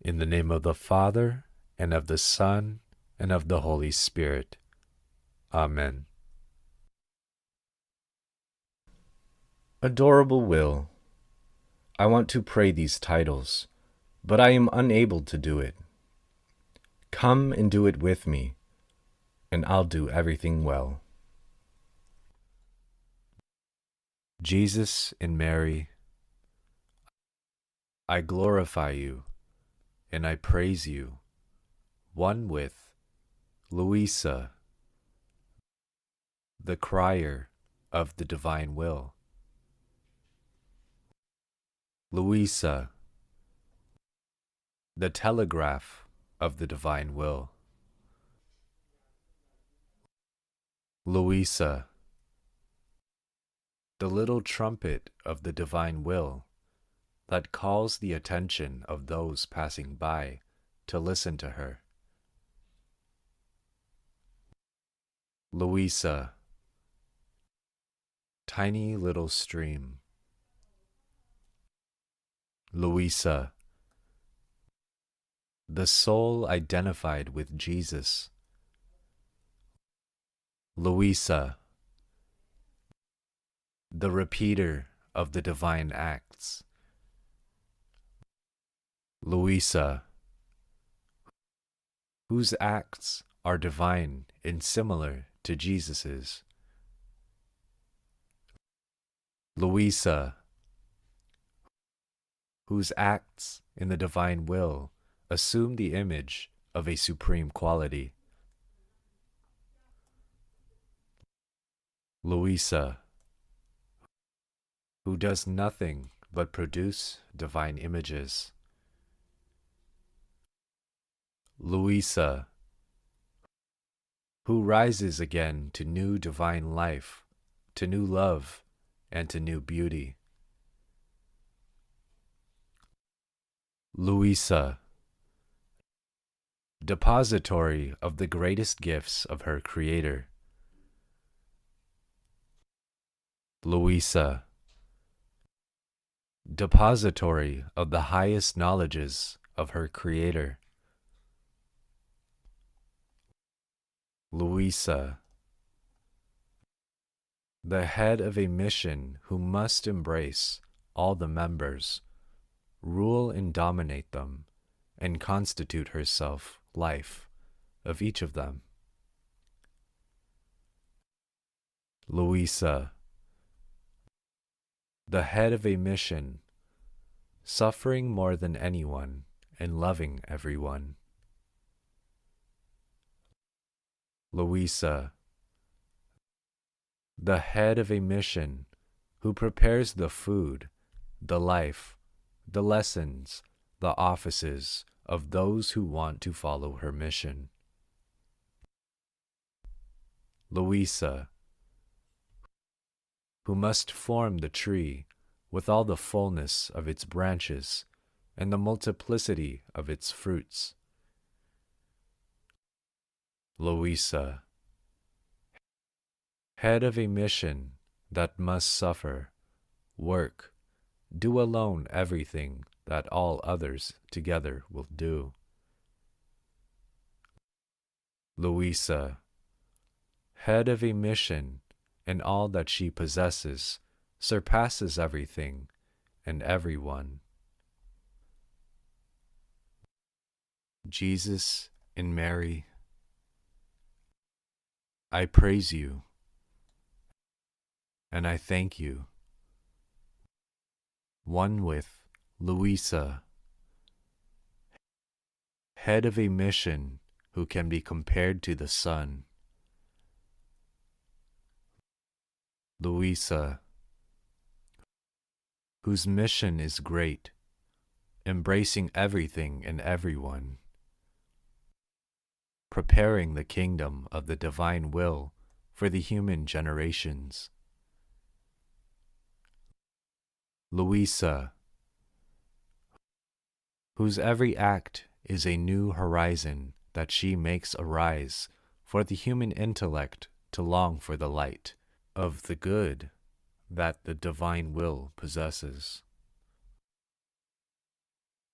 In the name of the Father, and of the Son, and of the Holy Spirit. Amen. Adorable Will, I want to pray these titles, but I am unable to do it. Come and do it with me, and I'll do everything well. Jesus and Mary, I glorify you, and I praise you, one with Louisa, the crier of the divine will. Louisa, the telegraph of the divine will. Louisa, the little trumpet of the divine will that calls the attention of those passing by to listen to her. Louisa, tiny little stream. Louisa, the soul identified with Jesus. Louisa, the repeater of the divine acts. Louisa, whose acts are divine and similar to Jesus's. Louisa, whose acts in the divine will assume the image of a supreme quality. Louisa, who does nothing but produce divine images. Louisa, who rises again to new divine life, to new love, and to new beauty. Louisa, depository of the greatest gifts of her Creator. Louisa, depository of the highest knowledges of her Creator. Louisa, the head of a mission who must embrace all the members, rule and dominate them, and constitute herself life of each of them. Louisa, the head of a mission, suffering more than anyone and loving everyone. Louisa, the head of a mission who prepares the food, the life, the lessons, the offices of those who want to follow her mission. Louisa, who must form the tree with all the fullness of its branches and the multiplicity of its fruits. Louisa, head of a mission that must suffer, work, do alone everything that all others together will do. Louisa, head of a mission, and all that she possesses surpasses everything and everyone. Jesus and Mary, I praise you, and I thank you, one with Louisa, head of a mission who can be compared to the sun. Louisa, whose mission is great, embracing everything and everyone, preparing the kingdom of the divine will for the human generations. Louisa, whose every act is a new horizon that she makes arise for the human intellect to long for the light of the good that the divine will possesses.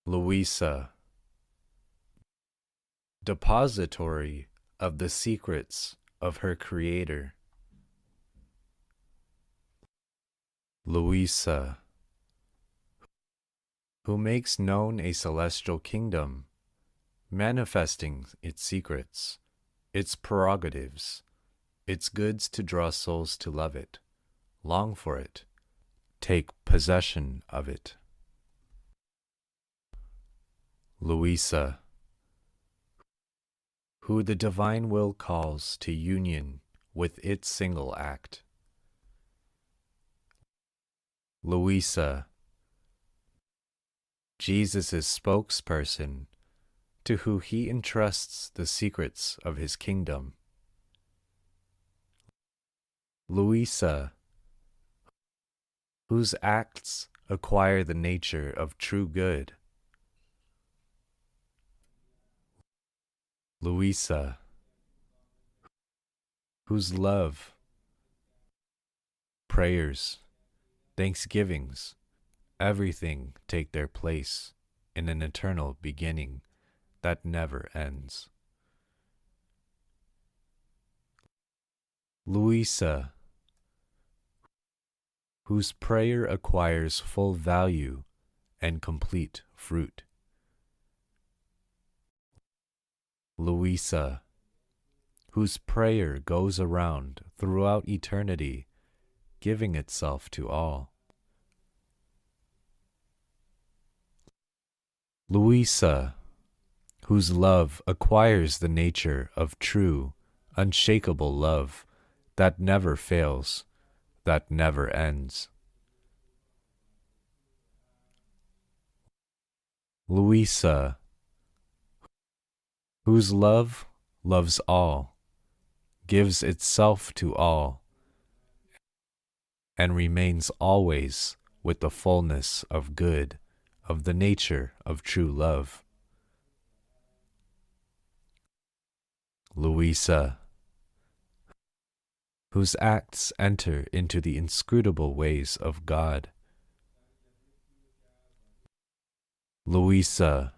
Louisa, depository of the secrets of her Creator. Louisa, who makes known a celestial kingdom, manifesting its secrets, its prerogatives, its goods to draw souls to love it, long for it, take possession of it. Louisa, who the divine will calls to union with its single act. Louisa, Jesus' spokesperson, to whom he entrusts the secrets of his kingdom. Louisa, whose acts acquire the nature of true good. Louisa, whose love, prayers, thanksgivings, everything take their place in an eternal beginning that never ends. Louisa, whose prayer acquires full value and complete fruit. Louisa, whose prayer goes around throughout eternity, giving itself to all. Louisa, whose love acquires the nature of true, unshakable love that never fails, that never ends. Louisa, whose love loves all, gives itself to all, and remains always with the fullness of good, of the nature of true love. Louisa, whose acts enter into the inscrutable ways of God. Louisa,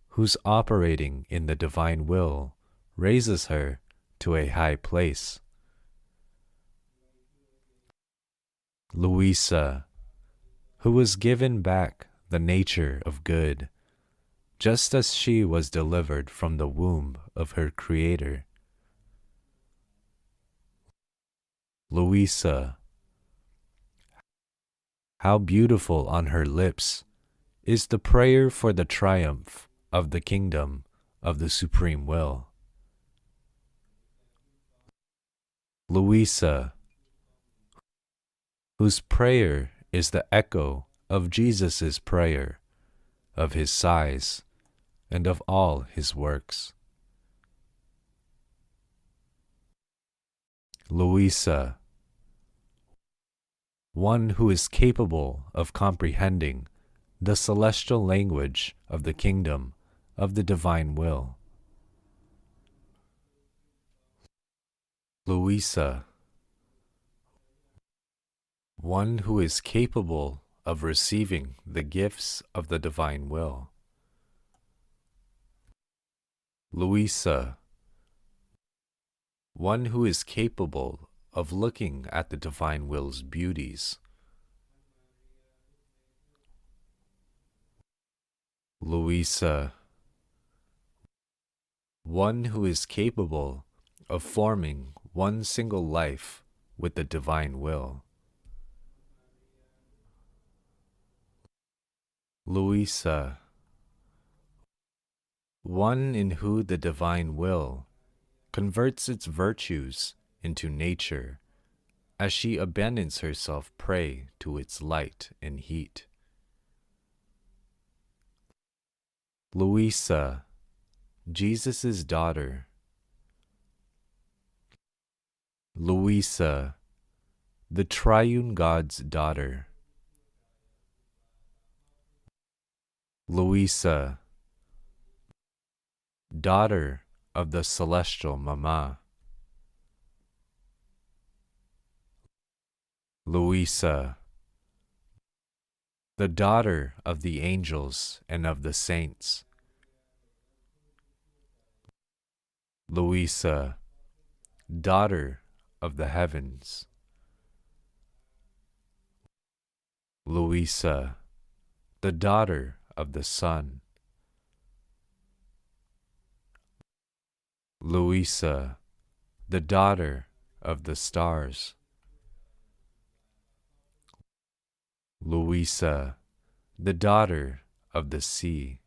whose operating in the divine will raises her to a high place. Louisa, who was given back the nature of good, just as she was delivered from the womb of her Creator. Louisa, how beautiful on her lips is the prayer for the triumph of the kingdom of the supreme will. Louisa, whose prayer is the echo of Jesus' prayer, of his sighs, and of all his works. Louisa, one who is capable of comprehending the celestial language of the kingdom of the divine will. Louisa, one who is capable of receiving the gifts of the divine will. Louisa, one who is capable of looking at the divine will's beauties. Louisa, one who is capable of forming one single life with the divine will. Louisa, one in whom the divine will converts its virtues into nature as she abandons herself prey to its light and heat. Louisa, Jesus' daughter. Louisa, the triune God's daughter. Louisa, daughter of the celestial Mama. Louisa, the daughter of the angels and of the saints. Louisa, daughter of the heavens. Louisa, the daughter of the sun. Louisa, the daughter of the stars. Louisa, the daughter of the sea.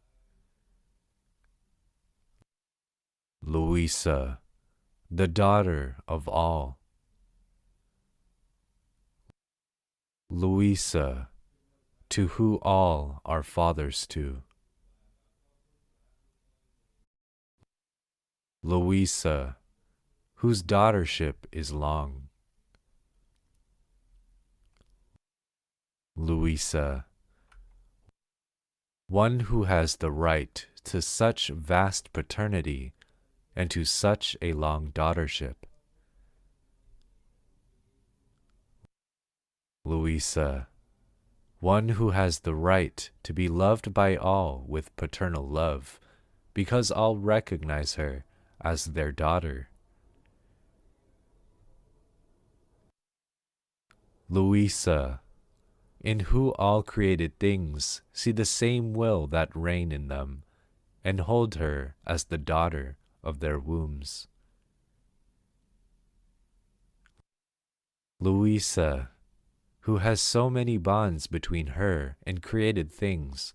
Louisa, the daughter of all. Louisa, to who all are fathers to. Louisa, whose daughtership is long. Louisa, one who has the right to such vast paternity and to such a long daughtership. Louisa, one who has the right to be loved by all with paternal love, because all recognize her as their daughter. Louisa, in who all created things see the same will that reign in them, and hold her as the daughter of their wombs. Louisa, who has so many bonds between her and created things,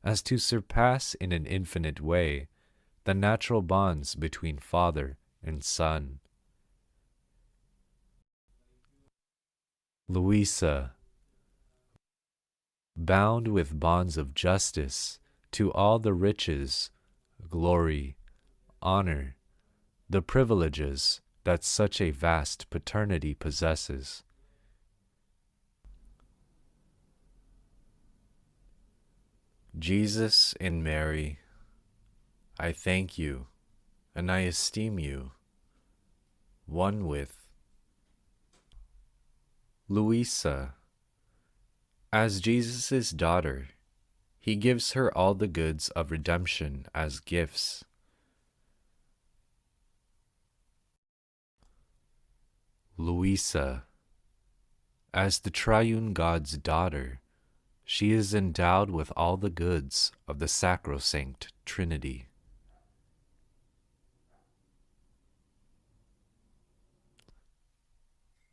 as to surpass in an infinite way the natural bonds between father and son. Louisa, bound with bonds of justice to all the riches, glory, honor, the privileges that such a vast paternity possesses. Jesus and Mary, I thank you, and I esteem you, one with Louisa. As Jesus' daughter, he gives her all the goods of redemption as gifts. Louisa, as the triune God's daughter, she is endowed with all the goods of the sacrosanct Trinity.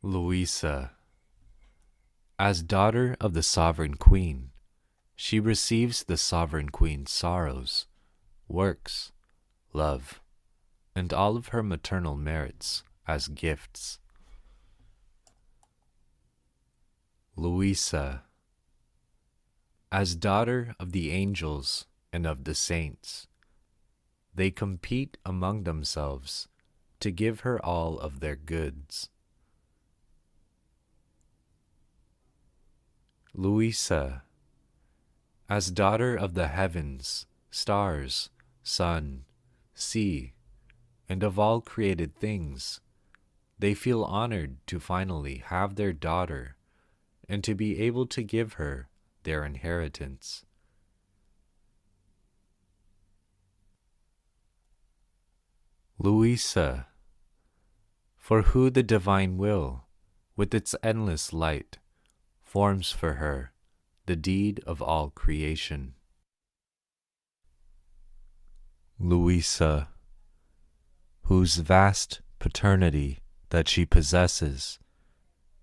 Louisa, as daughter of the sovereign queen, she receives the sovereign queen's sorrows, works, love, and all of her maternal merits as gifts. Louisa, as daughter of the angels and of the saints, they compete among themselves to give her all of their goods. Louisa, as daughter of the heavens, stars, sun, sea, and of all created things, they feel honored to finally have their daughter and to be able to give her their inheritance. Louisa, for who the divine will, with its endless light, forms for her the deed of all creation. Louisa, whose vast paternity that she possesses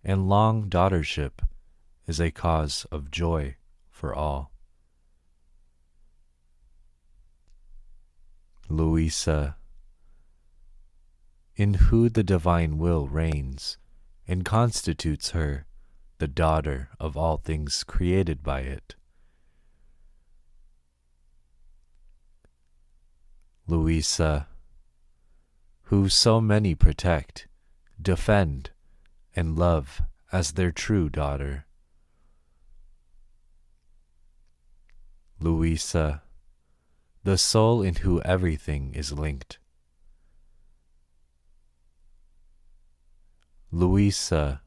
and long daughtership is a cause of joy for all. Louisa, in who the divine will reigns and constitutes her the daughter of all things created by it. Louisa, who so many protect, defend, and love as their true daughter. Louisa, the soul in who everything is linked. Louisa,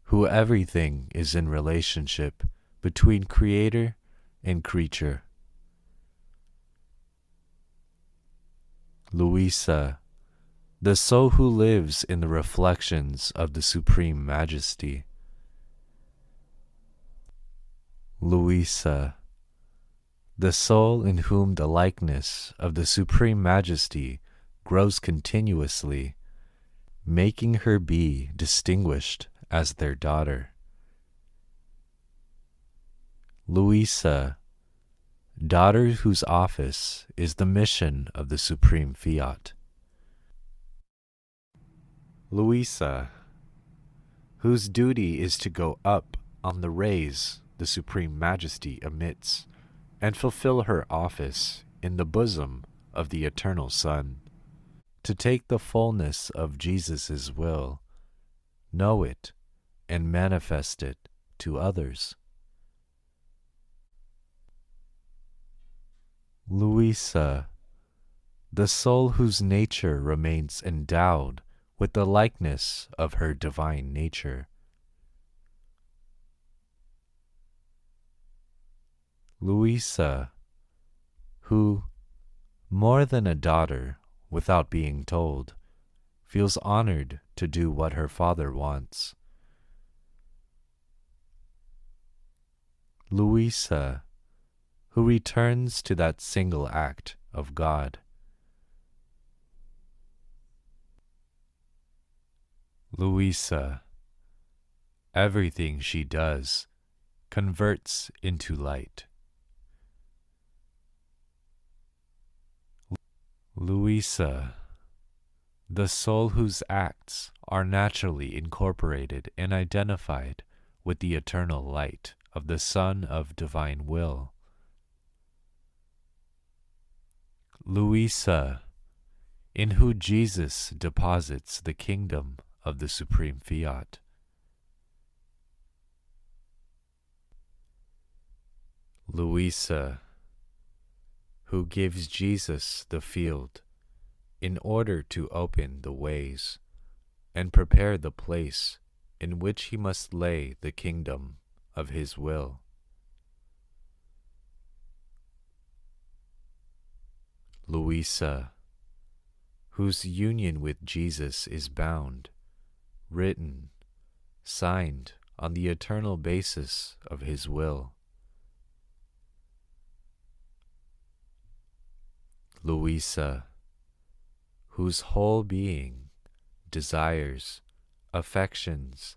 who everything is in relationship between creator and creature. Louisa, the soul who lives in the reflections of the Supreme Majesty. Louisa, the soul in whom the likeness of the Supreme Majesty grows continuously, making her be distinguished as their daughter. Louisa, daughter whose office is the mission of the Supreme Fiat. Louisa, whose duty is to go up on the rays the Supreme Majesty emits, and fulfill her office in the bosom of the Eternal Son, to take the fullness of Jesus' will, know it, and manifest it to others. Louisa, the soul whose nature remains endowed with the likeness of her divine nature. Louisa, who, more than a daughter without being told, feels honored to do what her father wants. Louisa, who returns to that single act of God. Louisa, everything she does converts into light. Louisa, the soul whose acts are naturally incorporated and identified with the eternal light of the Son of Divine Will. Louisa, in whom Jesus deposits the kingdom of the Supreme Fiat. Louisa, who gives Jesus the field in order to open the ways and prepare the place in which he must lay the kingdom of his will. Louisa, whose union with Jesus is bound, written, signed on the eternal basis of his will. Louisa, whose whole being, desires, affections,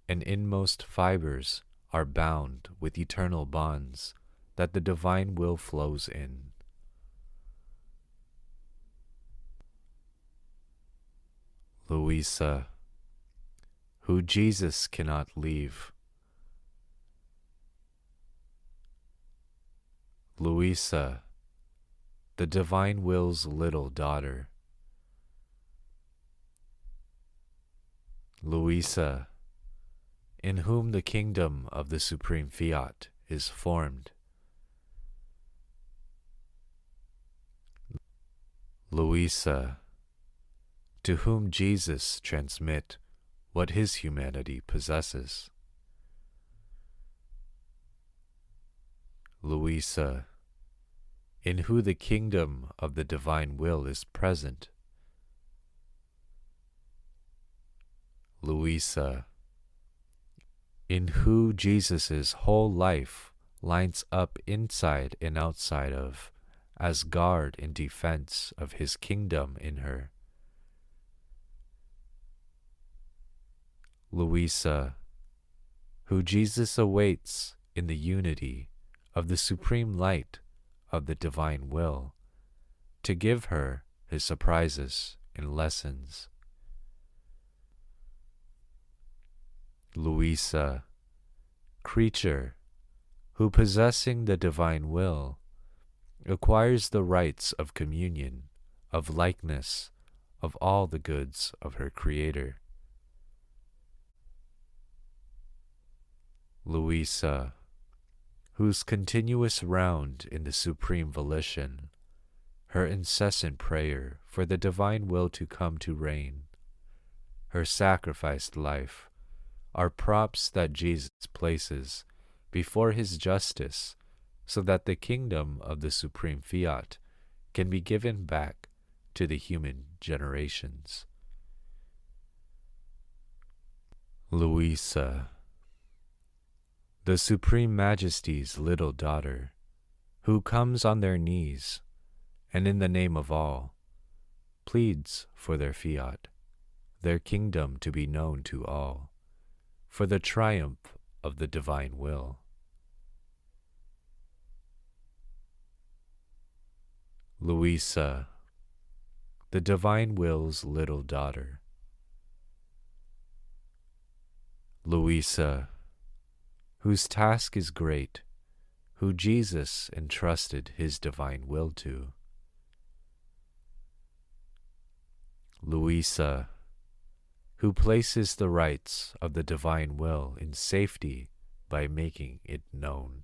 and inmost fibers are bound with eternal bonds that the divine will flows in. Louisa, who Jesus cannot leave. Louisa, the divine will's little daughter. Louisa, in whom the kingdom of the Supreme Fiat is formed. Louisa, to whom Jesus transmit what his humanity possesses. Louisa, in whom the kingdom of the divine will is present. Louisa, in whom Jesus' whole life lines up inside and outside of, as guard and defense of his kingdom in her. Louisa, who Jesus awaits in the unity of the supreme light of the divine will, to give her his surprises and lessons. Louisa, creature, who possessing the divine will, acquires the rights of communion, of likeness, of all the goods of her Creator. Louisa, whose continuous round in the supreme volition, her incessant prayer for the divine will to come to reign, her sacrificed life, are props that Jesus places before his justice so that the kingdom of the Supreme Fiat can be given back to the human generations. Louisa, the Supreme Majesty's little daughter, who comes on their knees, and in the name of all, pleads for their fiat, their kingdom to be known to all, for the triumph of the divine will. Louisa, the divine will's little daughter. Louisa, whose task is great, who Jesus entrusted his divine will to. Louisa, who places the rights of the divine will in safety by making it known.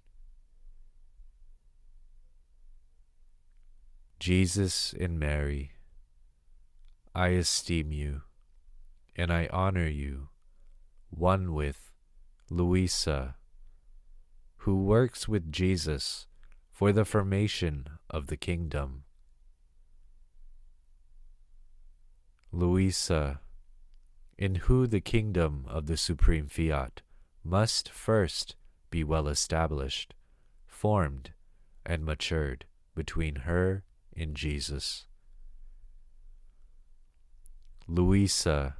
Jesus and Mary, I esteem you, and I honor you, one with Louisa, who works with Jesus for the formation of the kingdom. Louisa, in who the kingdom of the supreme fiat must first be well established, formed, and matured between her and Jesus. Louisa,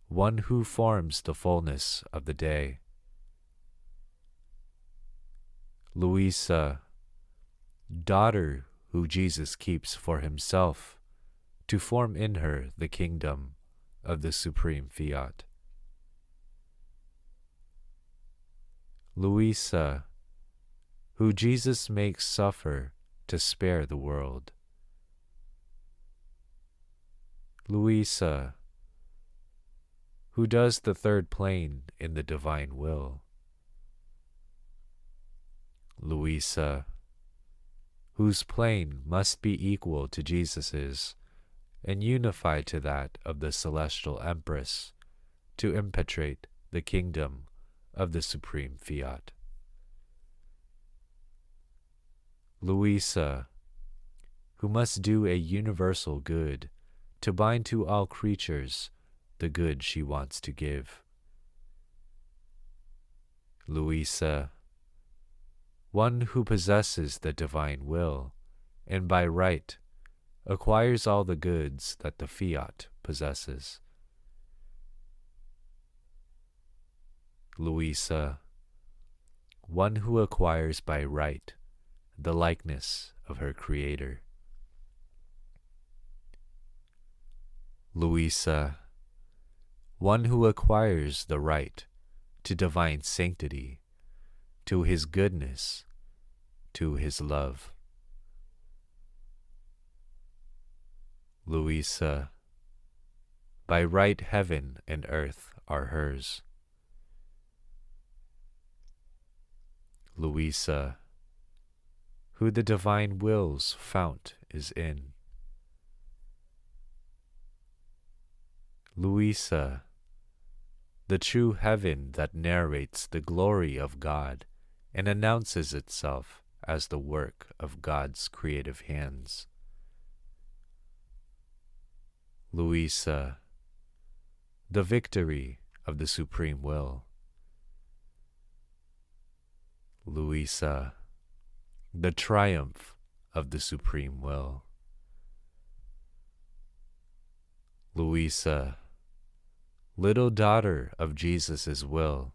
one who forms the fullness of the day. Louisa, daughter who Jesus keeps for himself, to form in her the kingdom of the supreme fiat. Louisa, who Jesus makes suffer to spare the world. Louisa, who does the third plane in the divine will. Louisa, whose plane must be equal to Jesus's and unified to that of the celestial empress, to impetrate the kingdom of the supreme fiat. Louisa, who must do a universal good to bind to all creatures the good she wants to give. Louisa, one who possesses the divine will, and by right acquires all the goods that the fiat possesses. Louisa, one who acquires by right the likeness of her Creator. Louisa, one who acquires the right to divine sanctity, to his goodness, to his love. Louisa, by right heaven and earth are hers. Louisa, who the divine will's fount is in. Louisa, the true heaven that narrates the glory of God and announces itself as the work of God's creative hands. Louisa, the victory of the supreme will. Louisa, the triumph of the supreme will. Louisa, little daughter of Jesus' will,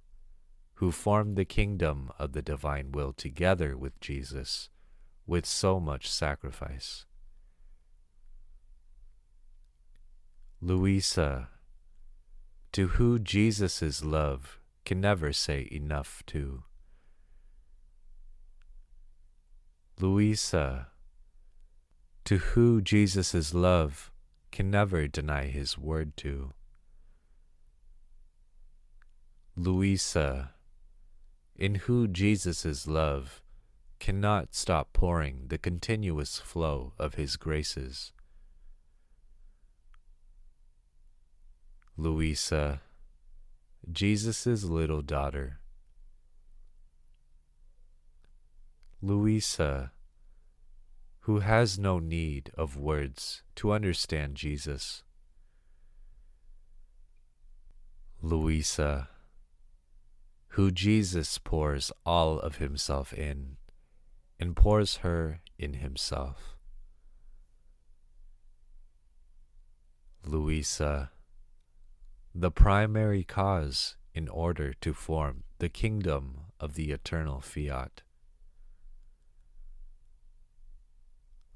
who formed the kingdom of the divine will together with Jesus with so much sacrifice. Louisa, to who Jesus' love can never say enough to. Louisa, to who Jesus' love can never deny his word to. Louisa, in who Jesus' love cannot stop pouring the continuous flow of his graces. Louisa, Jesus' little daughter. Louisa, who has no need of words to understand Jesus. Louisa, who Jesus pours all of himself in, and pours her in himself. Louisa, the primary cause in order to form the kingdom of the eternal Fiat.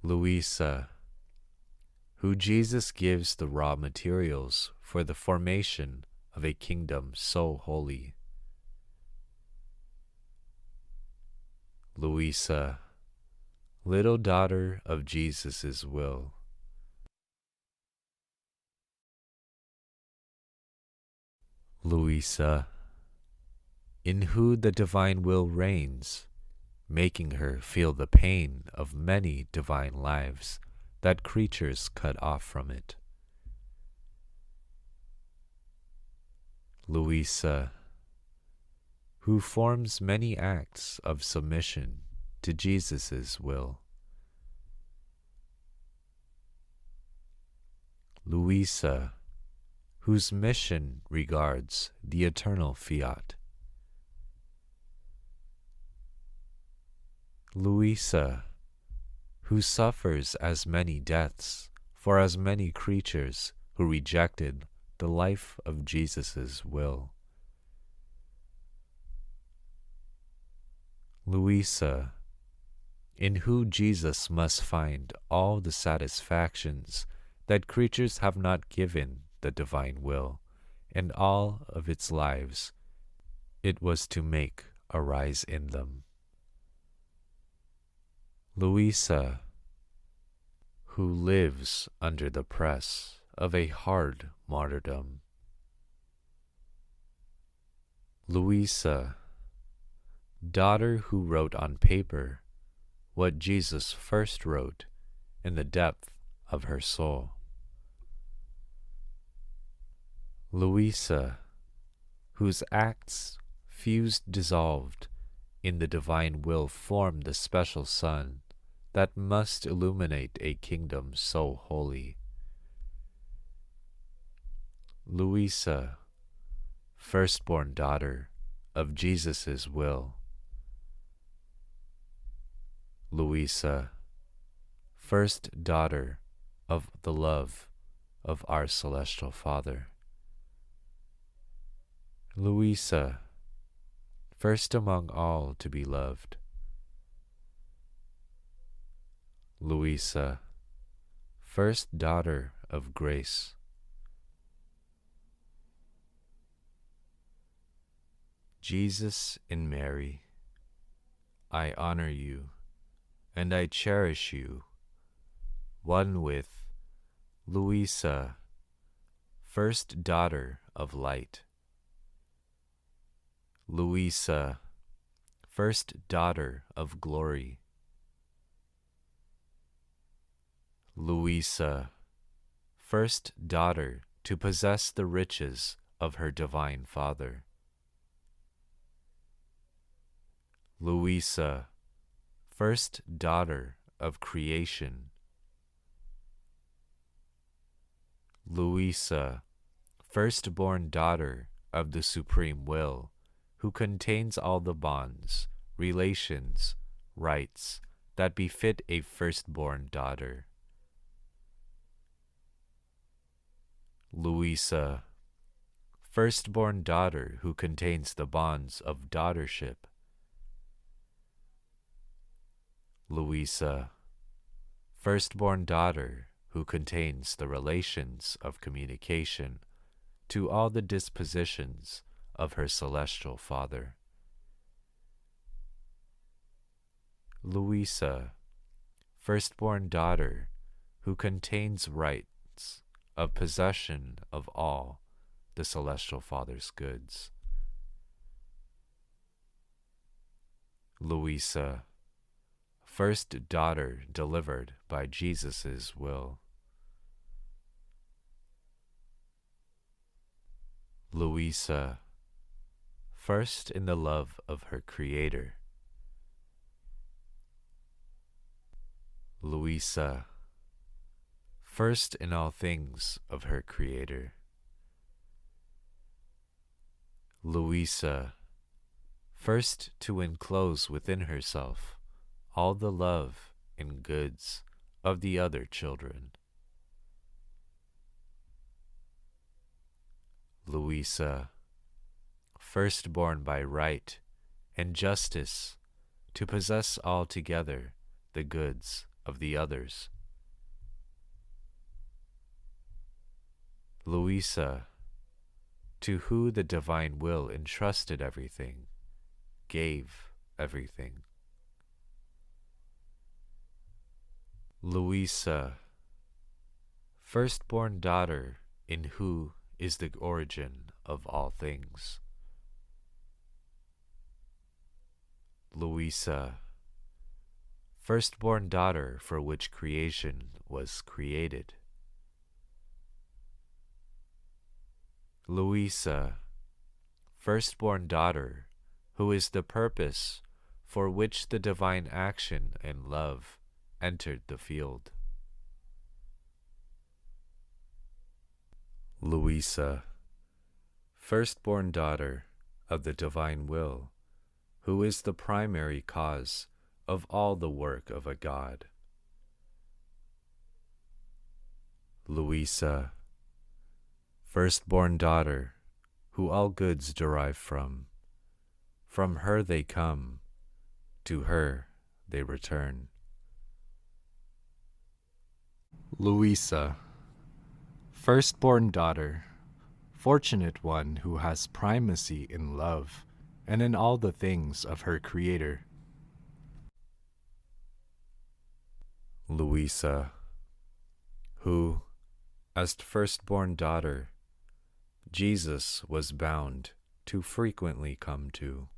Louisa, who Jesus gives the raw materials for the formation of a kingdom so holy. Louisa, little daughter of Jesus' will. Louisa, in who the divine will reigns, making her feel the pain of many divine lives that creatures cut off from it. Louisa, who forms many acts of submission to Jesus' will. Louisa, whose mission regards the eternal Fiat. Louisa, who suffers as many deaths for as many creatures who rejected the life of Jesus' will. Louisa, in who Jesus must find all the satisfactions that creatures have not given the divine will, and all of its lives it was to make arise in them. Louisa, who lives under the press of a hard martyrdom. Louisa, daughter who wrote on paper what Jesus first wrote in the depth of her soul. Louisa, whose acts fused dissolved in the divine will form the special sun that must illuminate a kingdom so holy. Louisa, firstborn daughter of Jesus' will. Louisa, first daughter of the love of our celestial Father. Louisa, first among all to be loved. Louisa, first daughter of grace. Jesus and Mary, I honor you, and I cherish you, one with Louisa, first daughter of light. Louisa, first daughter of glory. Louisa, first daughter to possess the riches of her divine Father. Louisa, first daughter of creation. Louisa, firstborn daughter of the supreme will, who contains all the bonds, relations, rights that befit a firstborn daughter. Louisa, firstborn daughter who contains the bonds of daughtership. Louisa, firstborn daughter who contains the relations of communication to all the dispositions of her celestial Father. Louisa, firstborn daughter who contains rights of possession of all the celestial Father's goods. Louisa, first daughter delivered by Jesus' will. Louisa, first in the love of her Creator. Louisa, first in all things of her Creator. Louisa, first to enclose within herself all the love and goods of the other children. Louisa, firstborn by right and justice to possess altogether the goods of the others. Louisa, to who the divine will entrusted everything, gave everything. Louisa, firstborn daughter in who is the origin of all things. Louisa, firstborn daughter for which creation was created. Louisa, firstborn daughter, who is the purpose for which the divine action and love entered the field. Louisa, firstborn daughter of the divine will, who is the primary cause of all the work of a God. Louisa, firstborn daughter, who all goods derive from her they come, to her they return. Louisa, firstborn daughter, fortunate one who has primacy in love and in all the things of her Creator. Louisa, who, as firstborn daughter, Jesus was bound to frequently come to.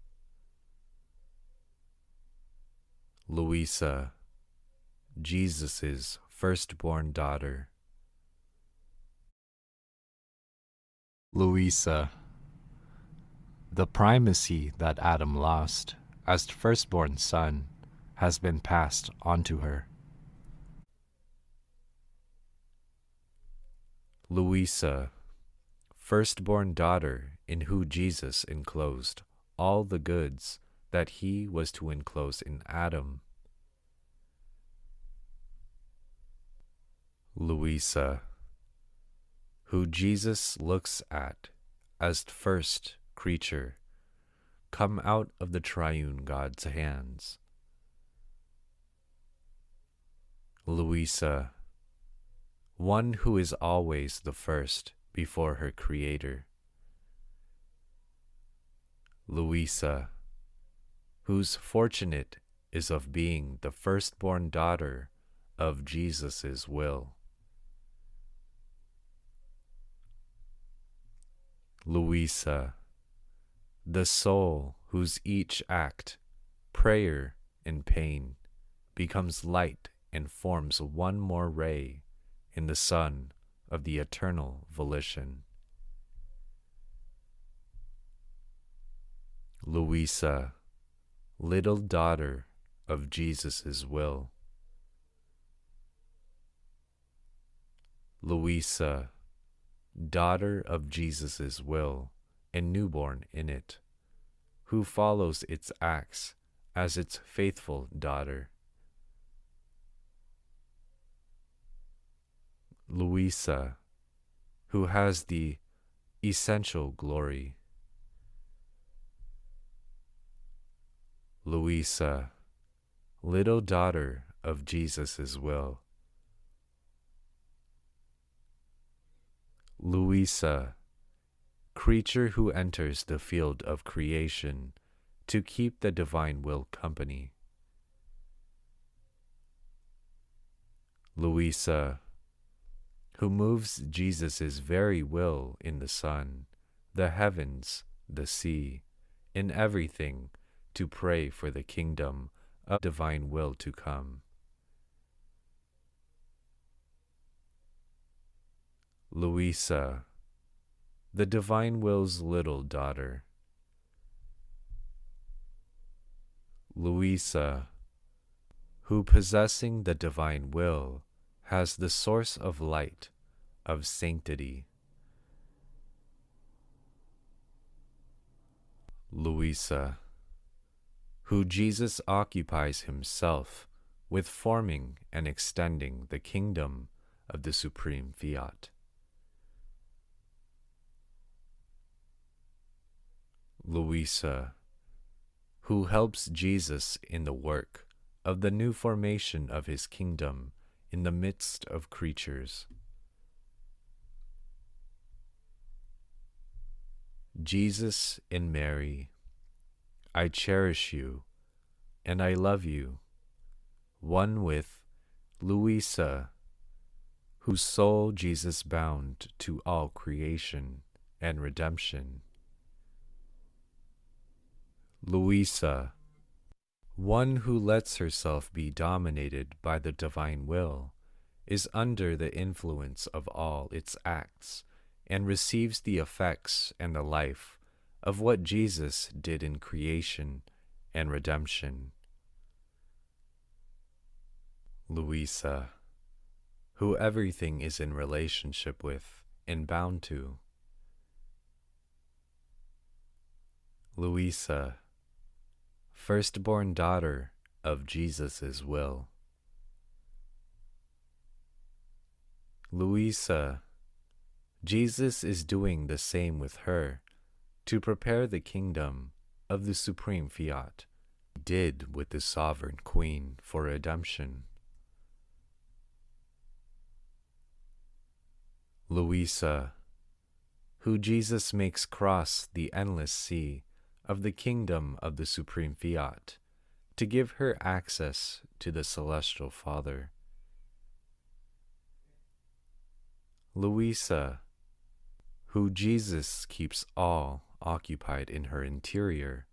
Louisa, Jesus's firstborn daughter. Louisa, the primacy that Adam lost as firstborn son has been passed on to her. Louisa, firstborn daughter in who Jesus enclosed all the goods that he was to enclose in Adam. Louisa, who Jesus looks at as first creature come out of the triune God's hands. Louisa, one who is always the first before her Creator. Louisa, whose fortunate is of being the firstborn daughter of Jesus' will. Louisa, the soul whose each act, prayer and pain, becomes light and forms one more ray in the sun of the eternal volition. Louisa, little daughter of Jesus' will. Louisa, daughter of Jesus' will and newborn in it, who follows its acts as its faithful daughter. Louisa, who has the essential glory. Louisa, little daughter of Jesus' will. Louisa, creature who enters the field of creation to keep the divine will company. Louisa, who moves Jesus' very will in the sun, the heavens, the sea, in everything to pray for the kingdom of divine will to come. Louisa, the divine will's little daughter. Louisa, who possessing the divine will has the source of light, of sanctity. Louisa, who Jesus occupies himself with forming and extending the kingdom of the supreme Fiat. Louisa, who helps Jesus in the work of the new formation of his kingdom in the midst of creatures. Jesus in Mary, I cherish you and I love you, one with Louisa, whose soul Jesus bound to all creation and redemption. Louisa, one who lets herself be dominated by the divine will, is under the influence of all its acts, and receives the effects and the life of what Jesus did in creation and redemption. Louisa, who everything is in relationship with and bound to. Louisa, firstborn daughter of Jesus' will. Louisa, Jesus is doing the same with her to prepare the kingdom of the supreme Fiat, he did with the sovereign queen for redemption. Louisa, who Jesus makes cross the endless sea of the kingdom of the supreme Fiat to give her access to the celestial Father. Louisa, who Jesus keeps all occupied in her interior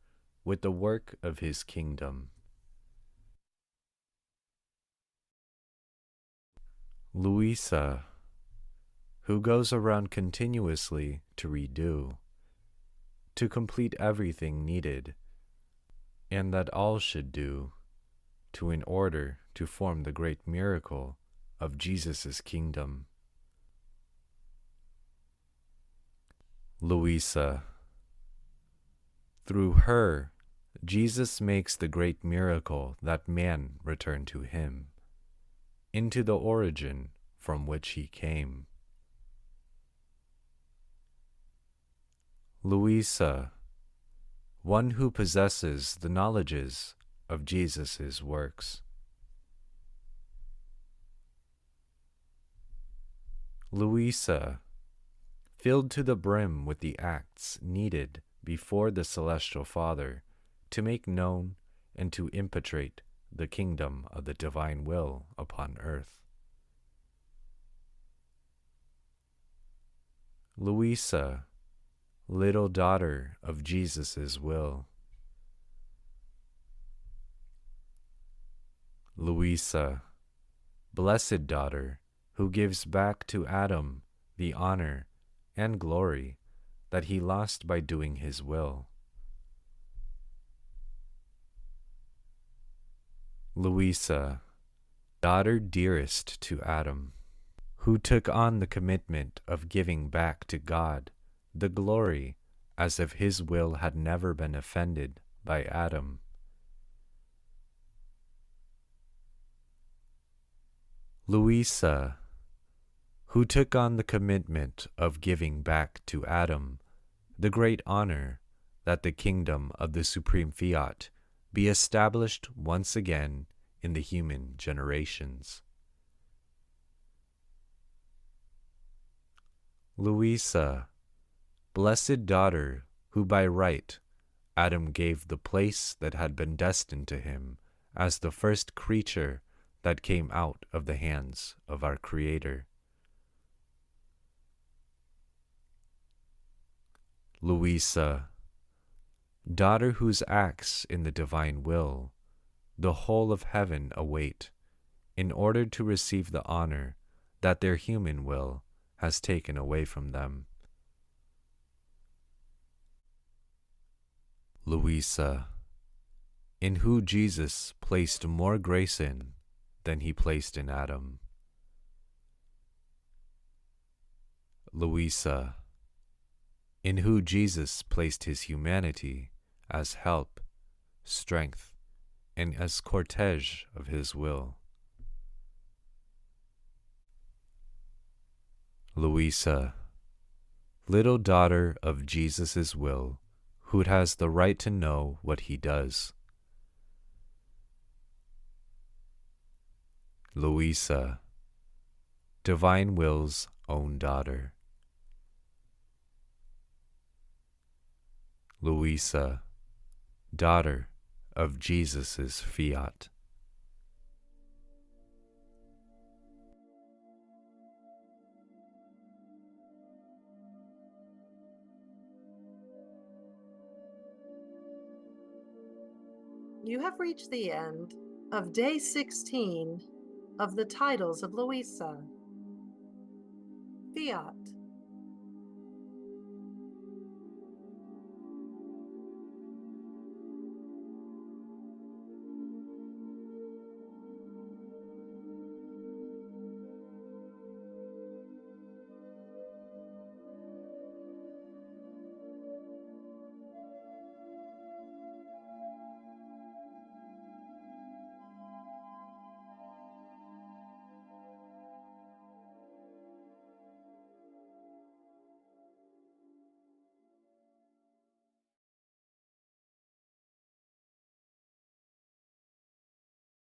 with the work of his kingdom. Louisa, who goes around continuously to redo, to complete everything needed, and that all should do, to in order to form the great miracle of Jesus' kingdom. Louisa, through her, Jesus makes the great miracle that man return to him, into the origin from which he came. Louisa, one who possesses the knowledges of Jesus' works. Louisa, filled to the brim with the acts needed before the celestial Father to make known and to impetrate the kingdom of the divine will upon earth. Louisa, little daughter of Jesus' will. Louisa, blessed daughter, who gives back to Adam the honor and glory that he lost by doing his will. Louisa, daughter dearest to Adam, who took on the commitment of giving back to God the glory as if his will had never been offended by Adam. Louisa, who took on the commitment of giving back to Adam the great honor that the kingdom of the supreme Fiat be established once again in the human generations. Louisa, blessed daughter, who by right Adam gave the place that had been destined to him as the first creature that came out of the hands of our Creator. Louisa, daughter whose acts in the divine will the whole of heaven await, in order to receive the honor that their human will has taken away from them. Louisa, in who Jesus placed more grace in than he placed in Adam. Louisa, in who Jesus placed his humanity as help, strength, and as cortege of his will. Louisa, little daughter of Jesus' will, who has the right to know what he does. Louisa, divine will's own daughter. Louisa, daughter of Jesus' Fiat. You have reached the end of day 16 of the Titles of Luisa. Fiat.